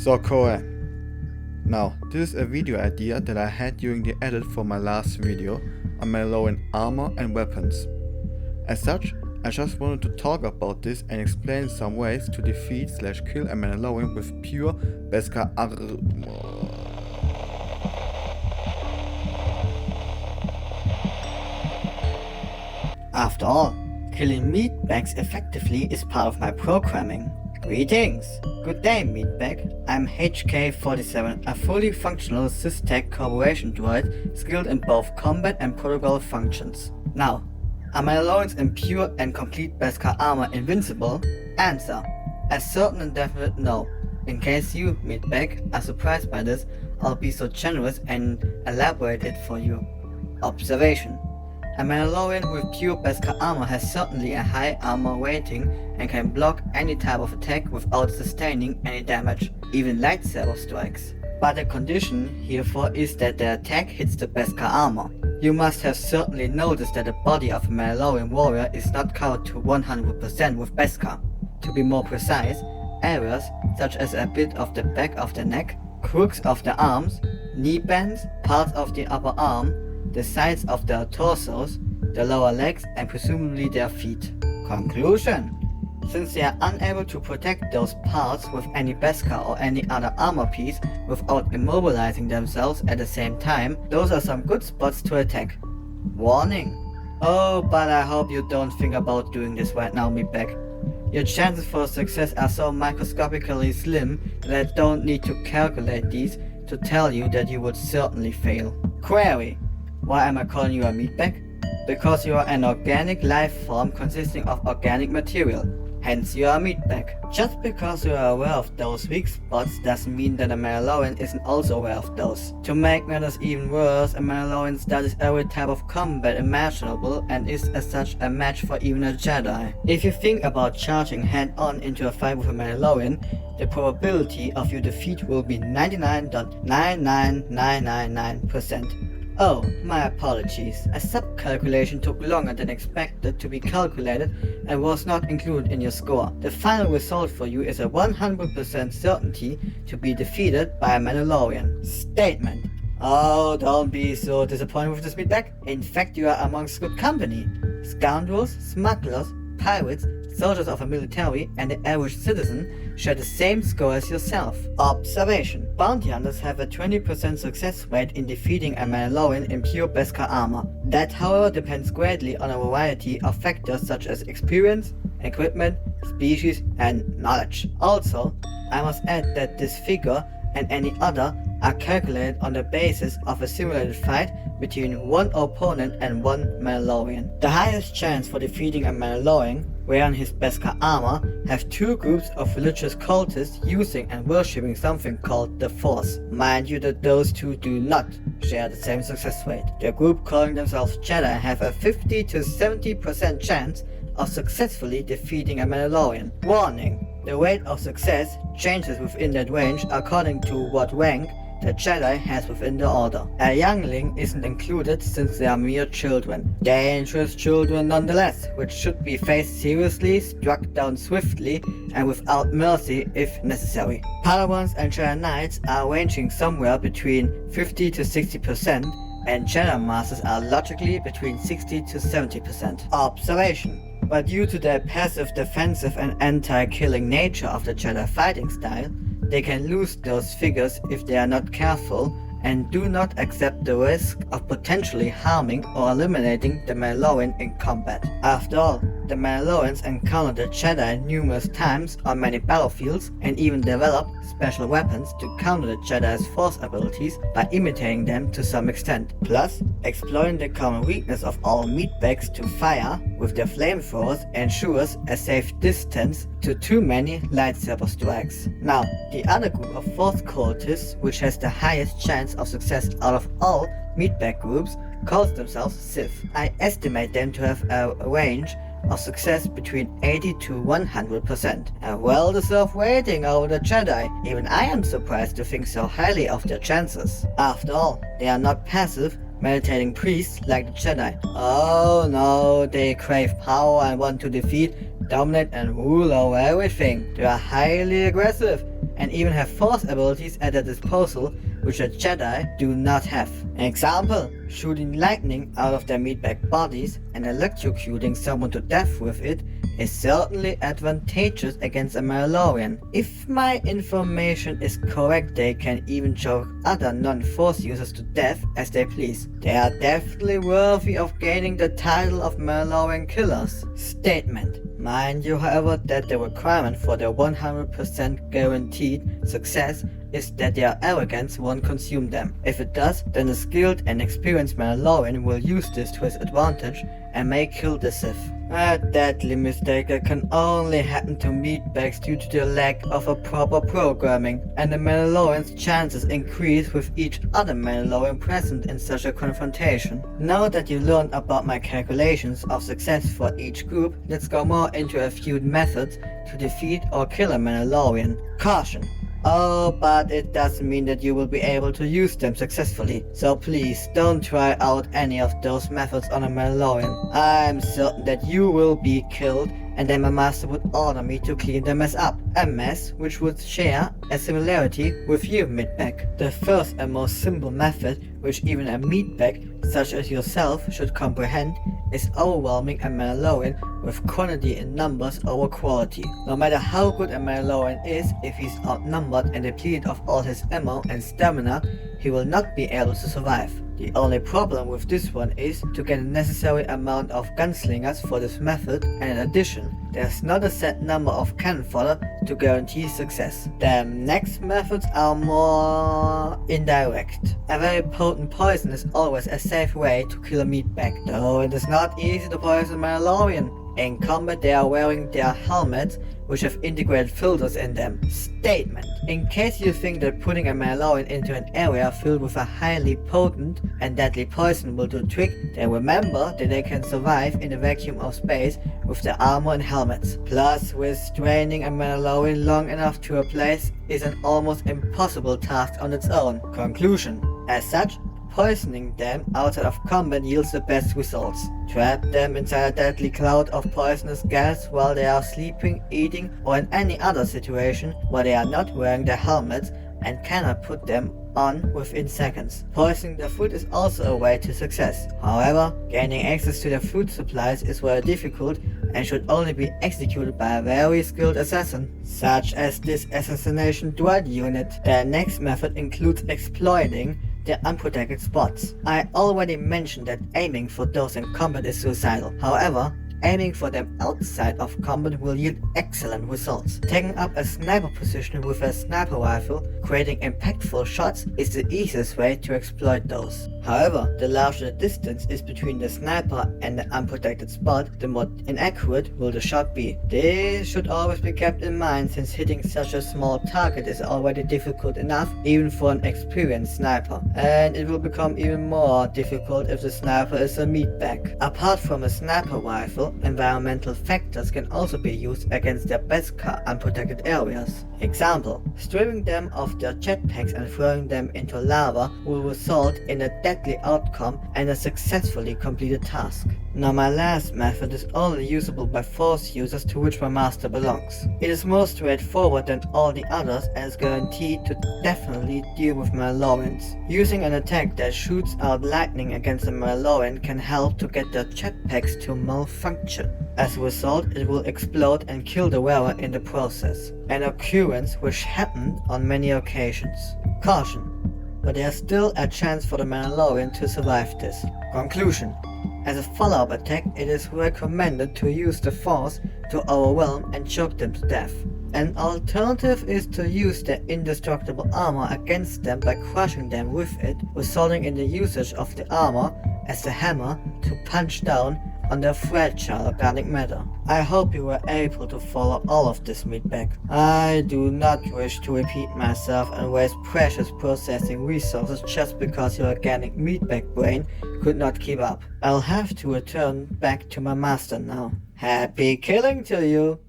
So cool. Now, this is a video idea that I had during the edit for my last video on Mandalorian armor and weapons. As such, I just wanted to talk about this and explain some ways to defeat/kill a Mandalorian with pure Beskar armor. After all, killing meatbags effectively is part of my programming. Greetings! Good day, meatbag. I'm HK-47, a fully functional sys-tech corporation droid skilled in both combat and protocol functions. Now, are Mandalorians in pure and complete Beskar armor invincible? Answer: a certain and definite no. In case you, meatbag, are surprised by this, I'll be so generous and elaborate it for you. Observation: a Mandalorian with pure Beskar armor has certainly a high armor rating and can block any type of attack without sustaining any damage, even lightsaber strikes. But the condition herefore is that the attack hits the Beskar armor. You must have certainly noticed that the body of a Mandalorian warrior is not covered to 100% with Beskar. To be more precise, areas such as a bit of the back of the neck, crooks of the arms, knee bands, parts of the upper arm, the sides of their torsos, the lower legs, and presumably their feet. Conclusion: since they are unable to protect those parts with any Beskar or any other armor piece without immobilizing themselves at the same time, those are some good spots to attack. Warning: oh, but I hope you don't think about doing this right now, meatbag. Your chances for success are so microscopically slim that I don't need to calculate these to tell you that you would certainly fail. Query: why am I calling you a meatbag? Because you are an organic life form consisting of organic material. Hence you are a meatbag. Just because you are aware of those weak spots doesn't mean that a Mandalorian isn't also aware of those. To make matters even worse, a Mandalorian studies every type of combat imaginable and is as such a match for even a Jedi. If you think about charging head-on into a fight with a Mandalorian, the probability of your defeat will be 99.99999%. Oh, my apologies. A sub-calculation took longer than expected to be calculated and was not included in your score. The final result for you is a 100% certainty to be defeated by a Mandalorian. Statement: oh, don't be so disappointed with this meatbag. In fact, you are amongst good company. Scoundrels, smugglers, pirates, soldiers of a military, and the average citizen share the same score as yourself. Observation: bounty hunters have a 20% success rate in defeating a Mandalorian in pure Beskar armor. That, however, depends greatly on a variety of factors such as experience, equipment, species, and knowledge. Also, I must add that this figure and any other are calculated on the basis of a simulated fight between one opponent and one Mandalorian. The highest chance for defeating a Mandalorian wearing his Beskar armor have two groups of religious cultists using and worshipping something called the Force. Mind you that those two do not share the same success rate. The group calling themselves Jedi have a 50 to 70% chance of successfully defeating a Mandalorian. Warning: the rate of success changes within that range according to what rank the Jedi has within the order. A youngling isn't included since they are mere children. Dangerous children nonetheless, which should be faced seriously, struck down swiftly, and without mercy if necessary. Padawans and Jedi Knights are ranging somewhere between 50 to 60%, and Jedi Masters are logically between 60 to 70%. Observation: but due to their passive, defensive, and anti-killing nature of the Jedi fighting style, they can lose those figures if they are not careful and do not accept the risk of potentially harming or eliminating the Mandalorian in combat. After all, the Mandalorians encounter the Jedi numerous times on many battlefields and even develop special weapons to counter the Jedi's force abilities by imitating them to some extent. Plus, exploiting the common weakness of all meatbags to fire with their flamethrowers ensures a safe distance to too many lightsaber strikes. Now, the other group of Force cultists, which has the highest chance of success out of all meatbag groups, calls themselves Sith. I estimate them to have a range of success between 80 to 100%. A well-deserved rating over the Jedi. Even I am surprised to think so highly of their chances. After all, they are not passive, meditating priests like the Jedi. Oh no, they crave power and want to defeat, dominate and rule over everything. They are highly aggressive and even have force abilities at their disposal which a Jedi do not have. Example, shooting lightning out of their meatbag bodies and electrocuting someone to death with it is certainly advantageous against a Mandalorian. If my information is correct, they can even choke other non-Force users to death as they please. They are definitely worthy of gaining the title of Mandalorian killers. Statement. Mind you, however, that the requirement for their 100% guaranteed success is that their arrogance won't consume them. If it does, then a skilled and experienced Mandalorian will use this to his advantage and may kill the Sith. A deadly mistake that can only happen to meatbags due to the lack of a proper programming, and the Mandalorian's chances increase with each other Mandalorian present in such a confrontation. Now that you learned about my calculations of success for each group, let's go more into a few methods to defeat or kill a Mandalorian. Caution! Oh, but it doesn't mean that you will be able to use them successfully, so please don't try out any of those methods on a Mandalorian. I'm certain that you will be killed, and then my master would order me to clean the mess up. A mess which would share a similarity with you, meatbag. The first and most simple method, which even a meatbag such as yourself should comprehend, is overwhelming a Mandalorian with quantity in numbers over quality. No matter how good a Mandalorian is, if he's outnumbered and depleted of all his ammo and stamina, he will not be able to survive. The only problem with this one is to get a necessary amount of gunslingers for this method, and in addition, there's not a set number of cannon fodder to guarantee success. The next methods are more indirect. A very potent poison is always a safe way to kill a meatbag, though it is not easy to poison a Mandalorian. In combat, they are wearing their helmets, which have integrated filters in them. Statement. In case you think that putting a Mandalorian into an area filled with a highly potent and deadly poison will do the trick, then remember that they can survive in the vacuum of space with their armor and helmets. Plus, restraining a Mandalorian long enough to a place is an almost impossible task on its own. Conclusion. As such, poisoning them outside of combat yields the best results. Trap them inside a deadly cloud of poisonous gas while they are sleeping, eating, or in any other situation where they are not wearing their helmets and cannot put them on within seconds. Poisoning their food is also a way to success. However, gaining access to their food supplies is very difficult and should only be executed by a very skilled assassin, such as this assassination droid unit. The next method includes exploiting their unprotected spots. I already mentioned that aiming for those in combat is suicidal. However, aiming for them outside of combat will yield excellent results. Taking up a sniper position with a sniper rifle, creating impactful shots, is the easiest way to exploit those. However, the larger the distance is between the sniper and the unprotected spot, the more inaccurate will the shot be. This should always be kept in mind, since hitting such a small target is already difficult enough even for an experienced sniper, and it will become even more difficult if the sniper is a meatbag. Apart from a sniper rifle, environmental factors can also be used against their Beskar unprotected areas. Example, stripping them of their jetpacks and throwing them into lava will result in a deadly outcome and a successfully completed task. Now my last method is only usable by Force users to which my master belongs. It is more straightforward than all the others and is guaranteed to definitely deal with Mandalorians. Using an attack that shoots out lightning against a Mandalorian can help to get their jetpacks to malfunction. As a result, it will explode and kill the wearer in the process, an occurrence which happened on many occasions. Caution, but there is still a chance for the Mandalorian to survive this. Conclusion. As a follow-up attack, it is recommended to use the Force to overwhelm and choke them to death. An alternative is to use their indestructible armor against them by crushing them with it, resulting in the usage of the armor as the hammer to punch down on their fragile organic matter. I hope you were able to follow all of this, meatbag. I do not wish to repeat myself and waste precious processing resources just because your organic meatbag brain could not keep up. I'll have to return back to my master now. Happy killing to you!